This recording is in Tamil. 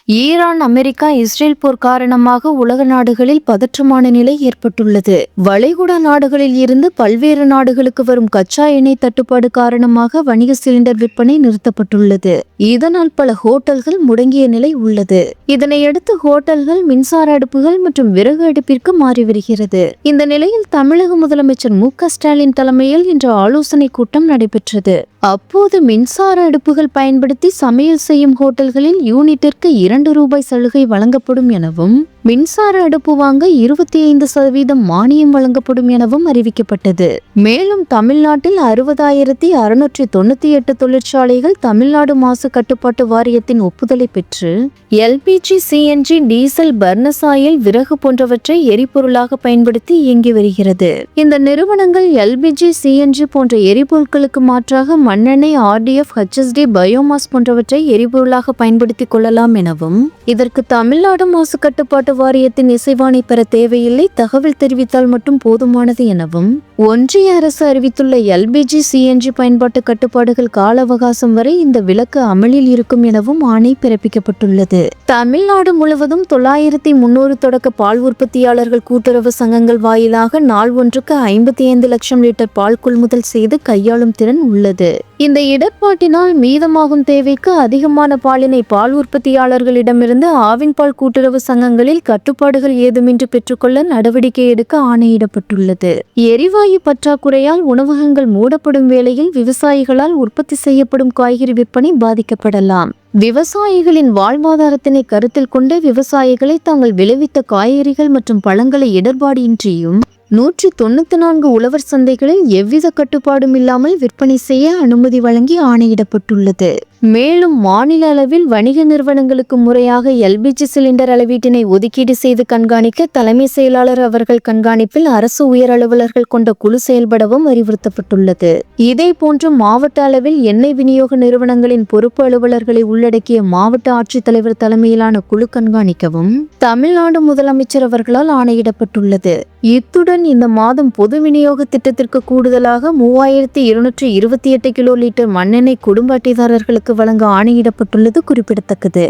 ஈரான், அமெரிக்கா, இஸ்ரேல் போர் காரணமாக உலக நாடுகளில் பதற்றமான நிலை ஏற்பட்டுள்ளது. வளைகுடா நாடுகளில் இருந்து பல்வேறு நாடுகளுக்கு வரும் கச்சா எண்ணெய் தட்டுப்பாடு காரணமாக வணிக சிலிண்டர் விற்பனை நிறுத்தப்பட்டுள்ளது. இதனால் பல ஹோட்டல்கள் முடங்கிய நிலை உள்ளது. இதனையடுத்து ஹோட்டல்கள் மின்சார அடுப்புகள் மற்றும் விறகு அடுப்பிற்கு மாறி வருகிறது. இந்த நிலையில் தமிழக முதலமைச்சர் மு.க.ஸ்டாலின் தலைமையில் இன்று ஆலோசனை கூட்டம் நடைபெற்றது. அப்போது மின்சார அடுப்புகள் பயன்படுத்தி சமையல் செய்யும் ஹோட்டல்களில் யூனிட்டிற்கு ₹2 சலுகை வழங்கப்படும் எனவும், மின்சார அடுப்பு வாங்க 25% மானியம் வழங்கப்படும் எனவும் அறிவிக்கப்பட்டது. மேலும் தமிழ்நாட்டில் 60,698 தொழிற்சாலைகள் தமிழ்நாடு மாசு கட்டுப்பாட்டு வாரியத்தின் ஒப்புதலை பெற்று LPG, CNG, diesel, furnace oil, விறகு போன்றவற்றை எரிபொருளாக பயன்படுத்தி இயங்கி வருகிறது. இந்த நிறுவனங்கள் எல்பிஜி, சிஎன்ஜி போன்ற எரிபொருட்களுக்கு மாற்றாக மண்ணெண்ணெய், ஆர்டிஎஃப், ஹெச்எஸ்டி, பயோமாஸ் போன்றவற்றை எரிபொருளாக பயன்படுத்திக் கொள்ளலாம் எனவும், இதற்கு தமிழ்நாடு மாசு கட்டுப்பாட்டு வாரியத்தின் இசைவாணை பெற தேவையில்லை, தகவல் தெரிவித்தால் மட்டும் போதுமானது எனவும், ஒன்றிய அரசு அறிவித்துள்ள எல்பிஜி, சிஎன்ஜி பயன்பாட்டு கட்டுப்பாடுகள் கால அவகாசம் வரை இந்த விலக்கு அமலில் இருக்கும் எனவும் ஆணை பிறப்பிக்கப்பட்டுள்ளது. தமிழ்நாடு முழுவதும் 9300 தொடக்க பால் உற்பத்தியாளர்கள் கூட்டுறவு சங்கங்கள் வாயிலாக நாள் ஒன்றுக்கு 55 லட்சம் லிட்டர் பால் கொள்முதல் செய்து கையாளும் திறன் உள்ளது. இந்த இடர்பாட்டினால் மீதமாகும் தேவைக்கு அதிகமான பாலினை பால் உற்பத்தியாளர்களிடமிருந்து ஆவின் பால் கூட்டுறவு சங்கங்களில் கட்டுப்பாடுகள் ஏதுமின்றி பெற்றுக்கொள்ள நடவடிக்கை எடுக்க ஆணையிடப்பட்டுள்ளது. எரிவாயு பற்றாக்குறையால் உணவகங்கள் மூடப்படும் வேளையில் விவசாயிகளால் உற்பத்தி செய்யப்படும் காய்கறி விற்பனை பாதிக்கப்படலாம். விவசாயிகளின் வாழ்வாதாரத்தினை கருத்தில் கொண்டு விவசாயிகளை தாங்கள் விளைவித்த காய்கறிகள் மற்றும் பழங்களை இடர்பாடின்றியும் 194 உழவர் சந்தைகளில் எவ்வித கட்டுப்பாடும் இல்லாமல் விற்பனை செய்ய அனுமதி வழங்கி ஆணையிடப்பட்டுள்ளது. மேலும் மாநில அளவில் வணிக நிறுவனங்களுக்கு முறையாக எல்பிஜி சிலிண்டர் அளவீட்டினை ஒதுக்கீடு செய்து கண்காணிக்க தலைமை செயலாளர் அவர்கள் கண்காணிப்பில் அரசு உயர் அலுவலர்கள் கொண்ட குழு செயல்படவும் அறிவுறுத்தப்பட்டுள்ளது. இதே போன்று மாவட்ட அளவில் எண்ணெய் விநியோக நிறுவனங்களின் பொறுப்பு அலுவலர்களை உள்ளடக்கிய மாவட்ட ஆட்சித்தலைவர் தலைமையிலான குழு கண்காணிக்கவும் தமிழ்நாடு முதலமைச்சர் அவர்களால் ஆணையிடப்பட்டுள்ளது. இத்துடன் இந்த மாதம் பொது விநியோக திட்டத்திற்கு கூடுதலாக 3228 கிலோ லிட்டர் மண்ணெண்ணெய் குடும்ப அட்டைதாரர்களுக்கு வழங்க ஆணையிடப்பட்டுள்ளது குறிப்பிடத்தக்கது.